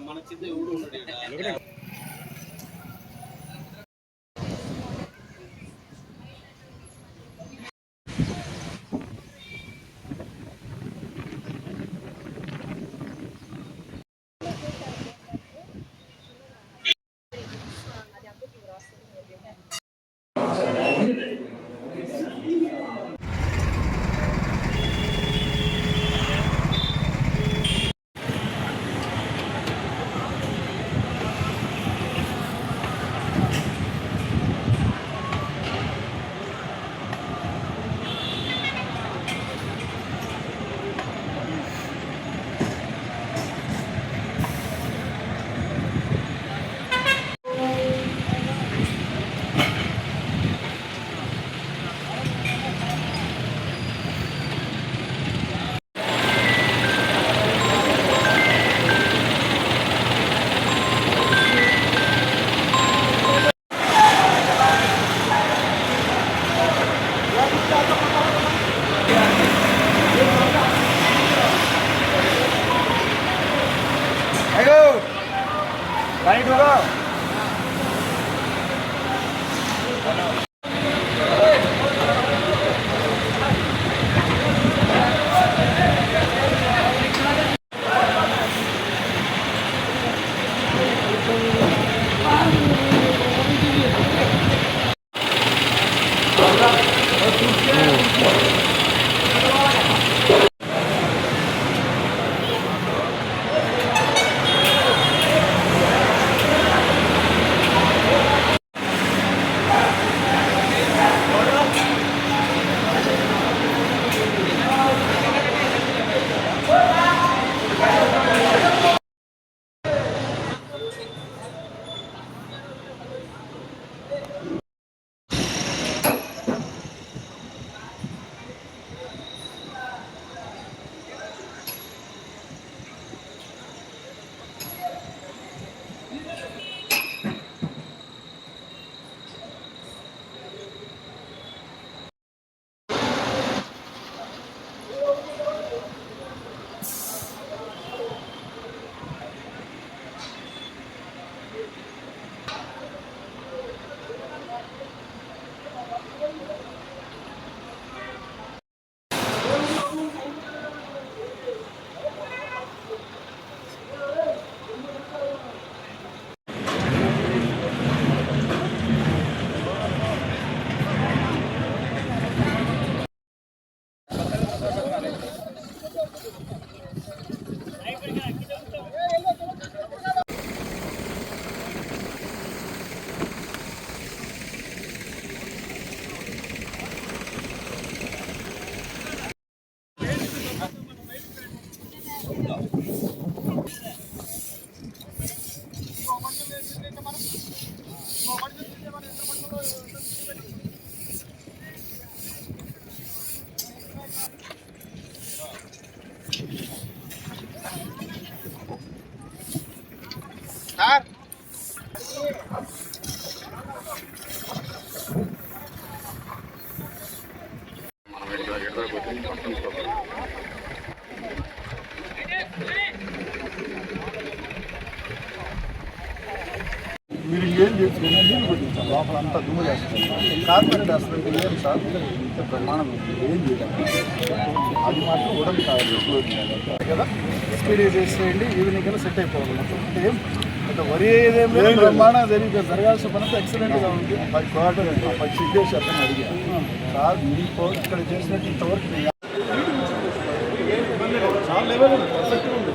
మన చిన్న ఎవడు ఉన్నాడు. Ready to go. Sir. మీరు ఏం చేస్తున్నా నీళ్ళు కొట్టించాం లోపల అంతా దుమ్ము చేస్తాం కార్పొరేట్ హాస్పిటల్కి ఏం సార్ ప్రమాణం ఏం చేయాలి అది మాత్రం ఉడక కాదు కదా స్పీడ్ చేసేయండి ఈవినింగ్ కల్లా సెట్ అయిపోవాలి మొత్తం ఏం వరి ఏదేం లేదు ప్రమాణం జరగాల్సిన పని ఎక్సలెంట్గా ఉంది 10 క్వార్టర్ 10 సిగ్గేసి అతను అడిగాను సార్ మీకు ఇక్కడ చేసినట్టు ఇంతవరకు చాలా లెవెల్ ఉంది పర్ఫెక్ట్గా ఉంది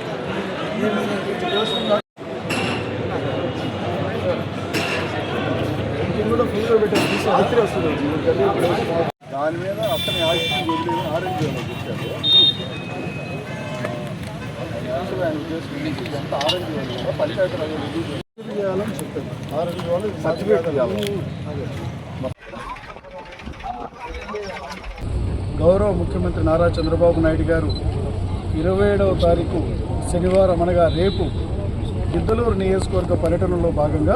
రాత్రి వస్తుంది దాని మీద అతని ఆక్సిజన్ వెళ్ళి ఆరెంజ్ వచ్చారు ఆయన ఉద్దేశం ఎంత ఆరెంజ్ వెళ్ళి పంచాయతీ చేయాలని చెప్పారు ఆరెంజ్ వాళ్ళు సర్టిఫికేట్ చేయాలి. గౌరవ ముఖ్యమంత్రి నారా చంద్రబాబు నాయుడు గారు 27వ తారీఖు శనివారం అనగా రేపు గిద్దలూరు నియోజకవర్గ పర్యటనలో భాగంగా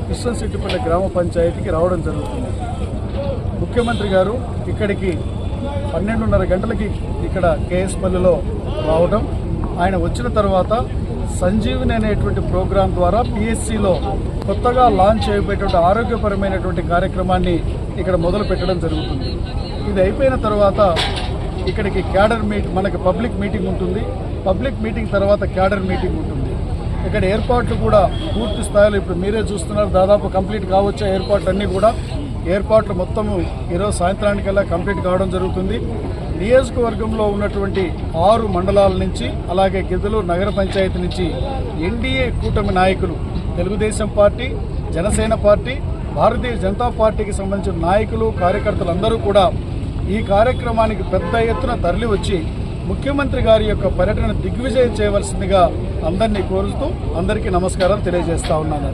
కృష్ణశెట్టిపల్లి గ్రామ పంచాయతీకి రావడం జరుగుతుంది. ముఖ్యమంత్రి గారు ఇక్కడికి 12:30 గంటలకి ఇక్కడ కేఎస్పల్లిలో రావడం, ఆయన వచ్చిన తర్వాత సంజీవిని అనేటువంటి ప్రోగ్రాం ద్వారా పిఎస్సిలో కొత్తగా లాంచ్ చేయబోయేటువంటి ఆరోగ్యపరమైనటువంటి కార్యక్రమాన్ని ఇక్కడ మొదలు పెట్టడం జరుగుతుంది. ఇది అయిపోయిన తర్వాత ఇక్కడికి క్యాడర్ మనకి పబ్లిక్ మీటింగ్ ఉంటుంది. పబ్లిక్ మీటింగ్ తర్వాత క్యాడర్ మీటింగ్ ఉంటుంది. ఇక్కడ ఏర్పాట్లు కూడా పూర్తి స్థాయిలో ఇప్పుడు మీరే చూస్తున్నారు, దాదాపు కంప్లీట్ కావచ్చే ఏర్పాట్లు అన్నీ కూడా. ఏర్పాట్లు మొత్తము ఈరోజు సాయంత్రానికల్లా కంప్లీట్ కావడం జరుగుతుంది. నియోజకవర్గంలో ఉన్నటువంటి 6 మండలాల నుంచి, అలాగే గిద్దలూరు నగర పంచాయతీ నుంచి ఎన్డీఏ కూటమి నాయకులు, తెలుగుదేశం పార్టీ, జనసేన పార్టీ, భారతీయ జనతా పార్టీకి సంబంధించిన నాయకులు, కార్యకర్తలందరూ కూడా ఈ కార్యక్రమానికి పెద్ద ఎత్తున తరలి వచ్చి ముఖ్యమంత్రి గారి యొక్క పర్యటన దిగ్విజయం చేయవలసిందిగా అందరినీ కోరుతూ అందరికీ నమస్కారాలు తెలియజేస్తా ఉన్నాను.